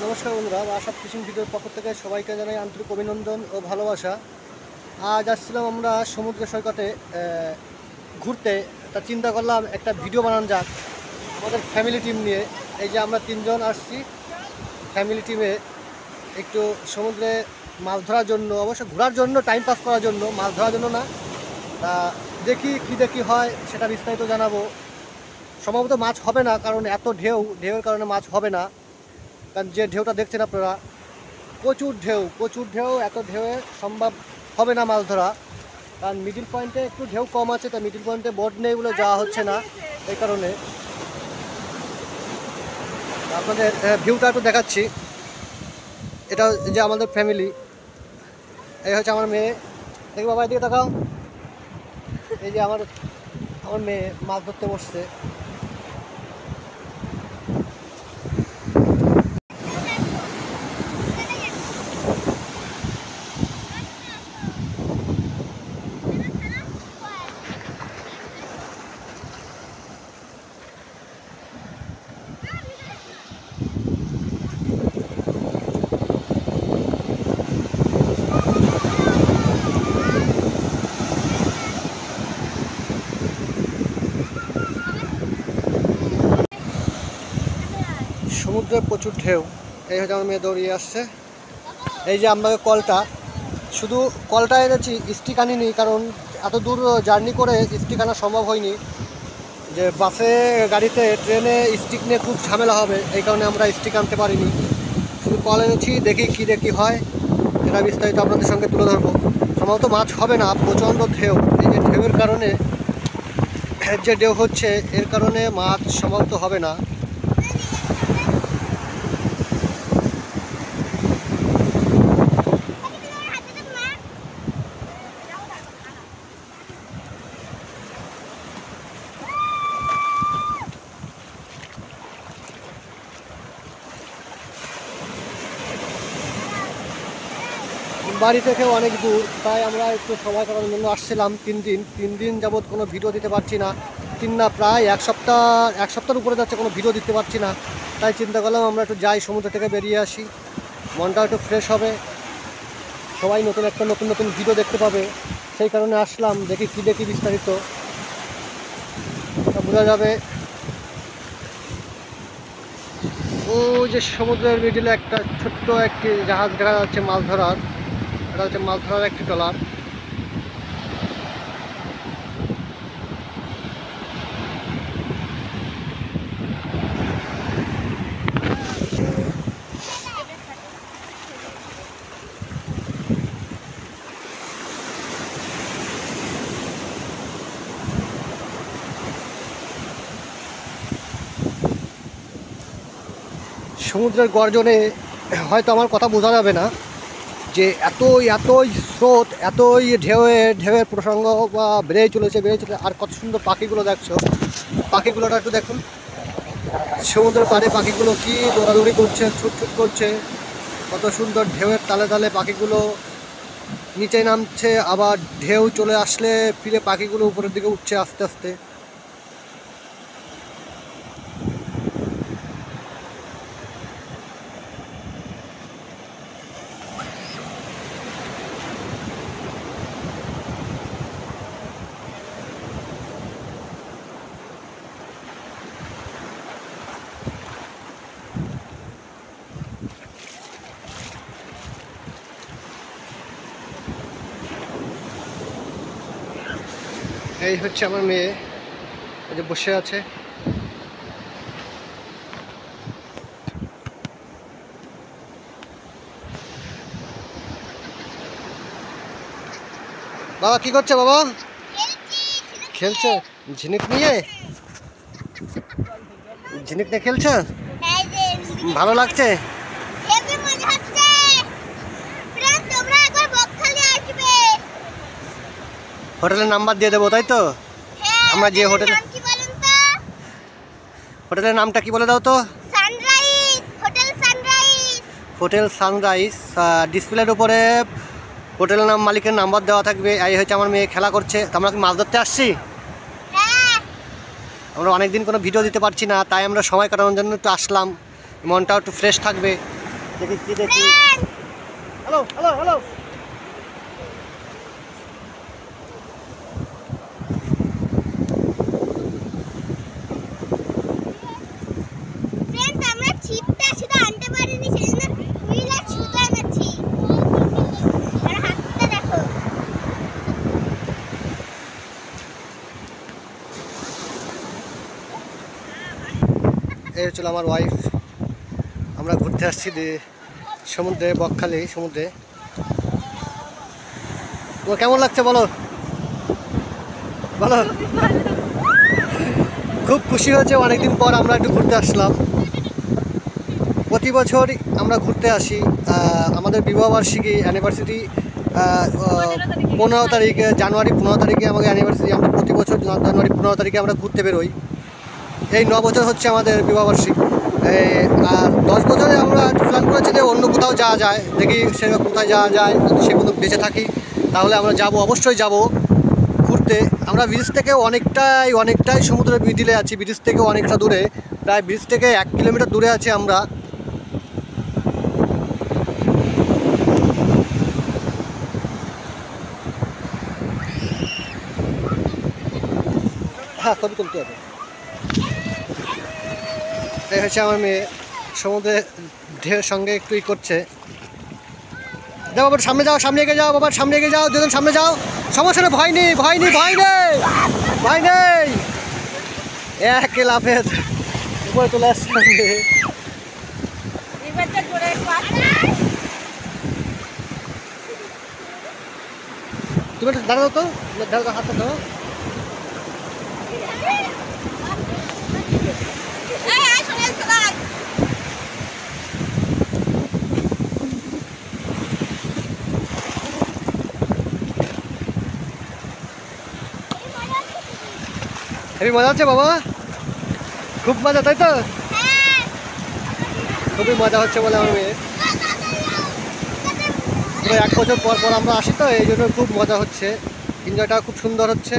নমস্কার বন্ধুরা, আশা ফিশিং ভিডিওর পক্ষ থেকে সবাইকে জানাই আন্তরিক অভিনন্দন ও ভালোবাসা। আজ আসছিলাম আমরা সমুদ্র সৈকতে ঘুরতে, তা চিন্তা করলাম একটা ভিডিও বানানো যাক আমাদের ফ্যামিলি টিম নিয়ে। এই যে আমরা তিনজন আসছি ফ্যামিলি টিমে একটু সমুদ্রে মাছ ধরার জন্য, অবশ্য ঘোরার জন্য, টাইম পাস করার জন্য, মাছ ধরার জন্য না। তা দেখি হয় সেটা বিস্তারিত জানাবো। সম্ভবত মাছ হবে না, কারণ এত ঢেউয়ের কারণে মাছ হবে না। কারণ যে ঢেউটা দেখছেন আপনারা, প্রচুর ঢেউ, এত ঢেউয়ে সম্ভব হবে না মাছ ধরা। কারণ মিডিল পয়েন্টে একটু ঢেউ কম আছে, তাই মিডিল পয়েন্টে বোট নেই বলে যাওয়া হচ্ছে না। এই কারণে আপনাদের ভিউটা একটু দেখাচ্ছি। এটা যে আমাদের ফ্যামিলি, এই হচ্ছে আমার মেয়ে। দেখি বাবা, এদিকে দেখাও। এই যে আমার মেয়ে মাছ ধরতে বসছে। সমুদ্রে প্রচুর ঢেউ। এই হচ্ছে আমার মেয়ে দৌড়িয়ে আসছে। এই যে আমাকে কলটা, শুধু কলটা এনেছি, স্টিক আনিনি, কারণ এত দূর জার্নি করে স্টিক আনা সম্ভব হয়নি। যে বাসে, গাড়িতে, ট্রেনে স্টিক নিয়ে খুব ঝামেলা হবে, এই কারণে আমরা স্টিক আনতে পারিনি। শুধু কল এনেছি, দেখি হয় সেটা বিস্তারিত আপনাদের সঙ্গে তুলে ধরবো। সম্ভবত মাছ হবে না, প্রচণ্ড ঢেউ। এই যে ঢেউয়ের কারণে, যে ঢেউ হচ্ছে এর কারণে মাছ সম্ভবত হবে না। বাড়ি থেকেও অনেক দূর, তাই আমরা একটু সময় কাটানোর জন্য আসছিলাম। তিন দিন যাবৎ কোনো ভিডিও দিতে পারছি না। প্রায় এক সপ্তাহের উপরে যাচ্ছে, কোনো ভিডিও দিতে পারছি না। তাই চিন্তা করলাম আমরা একটু যাই, সমুদ্র থেকে বেরিয়ে আসি, মনটা একটু ফ্রেশ হবে, সবাই নতুন ভিডিও দেখতে পাবে। সেই কারণে আসলাম। দেখি বিস্তারিত বোঝা যাবে। ও যে সমুদ্রের মিডিলে একটা ছোট্ট একটি জাহাজ দেখা যাচ্ছে মাছ ধরার। এটা হচ্ছে মাছ ধরার একটি ট্রলার। সমুদ্রের গর্জনে হয়তো আমার কথা বোঝা যাবে না, যে এতই স্রোত, এতই ঢেউয়ের প্রসঙ্গ বেড়েই চলেছে। আর কত সুন্দর পাখিগুলো দেখছো, পাখিগুলোটা একটু দেখুন। সমুদ্রের পাড়ে পাখিগুলো কি দৌড়াদৌড়ি করছে, ছুট করছে। কত সুন্দর ঢেউয়ের তালে পাখিগুলো নিচে নামছে, আবার ঢেউ চলে আসলে ফিরে পাখিগুলো উপরের দিকে উঠছে আস্তে আস্তে। এই হচ্ছে আমার মেয়ে, এই যে বসে আছে। বাবা কি করছে? বাবা খেলছে ঝিনুক নিয়ে খেলছে। ভালো লাগছে? হোটেলের নাম্বার দিয়ে দেবো, তাই তো? আমরা যে হোটেলের নামটা কি বলে দাও তো? Hotel sunrise. ডিসপ্লের উপরে হোটেলের নাম, মালিকের নাম্বার দেওয়া থাকবে। এই হচ্ছে আমার মেয়ে খেলা করছে। আমরা কি মাছ ধরতে আসছি? আমরা অনেকদিন কোনো ভিডিও দিতে পারছি না, তাই আমরা সময় কাটানোর জন্য একটু আসলাম, মনটাও একটু ফ্রেশ থাকবে। দেখি কি দেখি। হ্যালো হ্যালো হ্যালো, এই হচ্ছিল আমার ওয়াইফ। আমরা ঘুরতে আসছি সমুদ্রে, বকখালি সমুদ্রে। তোমার কেমন লাগছে বলো বলো। খুব খুশি হয়েছে, অনেকদিন পর আমরা একটু ঘুরতে আসলাম। প্রতি বছর আমরা ঘুরতে আসি। আমাদের বিবাহবার্ষিকী অ্যানিভার্সারি 15 তারিখে, জানুয়ারি 15 তারিখে আমাদের অ্যানিভার্সারি। আমরা প্রতি বছর জানুয়ারি 15 তারিখে আমরা ঘুরতে বেরোই। এই 9 বছর হচ্ছে আমাদের বিবাহবার্ষিকী। আর 10 বছরে আমরা প্ল্যান করেছি যে অন্য কোথাও যাওয়া যায়, দেখি সে কোথায় যাওয়া যায়। যদি সে কোনো বেঁচে থাকি তাহলে আমরা যাব, অবশ্যই যাব ঘুরতে। আমরা ব্রিজ থেকে অনেকটাই সমুদ্রের মিডিলে আছি, ব্রিজ থেকে অনেকটা দূরে, প্রায় ব্রিজ থেকে 1 কিলোমিটার দূরে আছি আমরা। হ্যাঁ, ছবি তুলতে হবে। এই হচ্ছে আমার মেয়ে, সমুদ্রে ঢেউয়ের সঙ্গে একটু করছে। যাও বাবার, সামনে যাও, সামনে এগিয়ে যাও বাবার, সামনে এগিয়ে যাও, দুজন সামনে যাও। সমস্যা নেই, ভয় নেই ভয় নেই ভয় নেই ভয় নেই। এক লাফে উপরে চলে আসছে। তুমি একটু দাঁড়াও তো, দাঁড়াও, হাতটা ধরো। হেবি মজা হচ্ছে বাবা, খুব মজা, তাই তো? খুবই মজা হচ্ছে বলে আমার মেয়ে। 1 বছর পর পর আমরা আসি তো, এই জন্য খুব মজা হচ্ছে, এনজয়টা খুব সুন্দর হচ্ছে।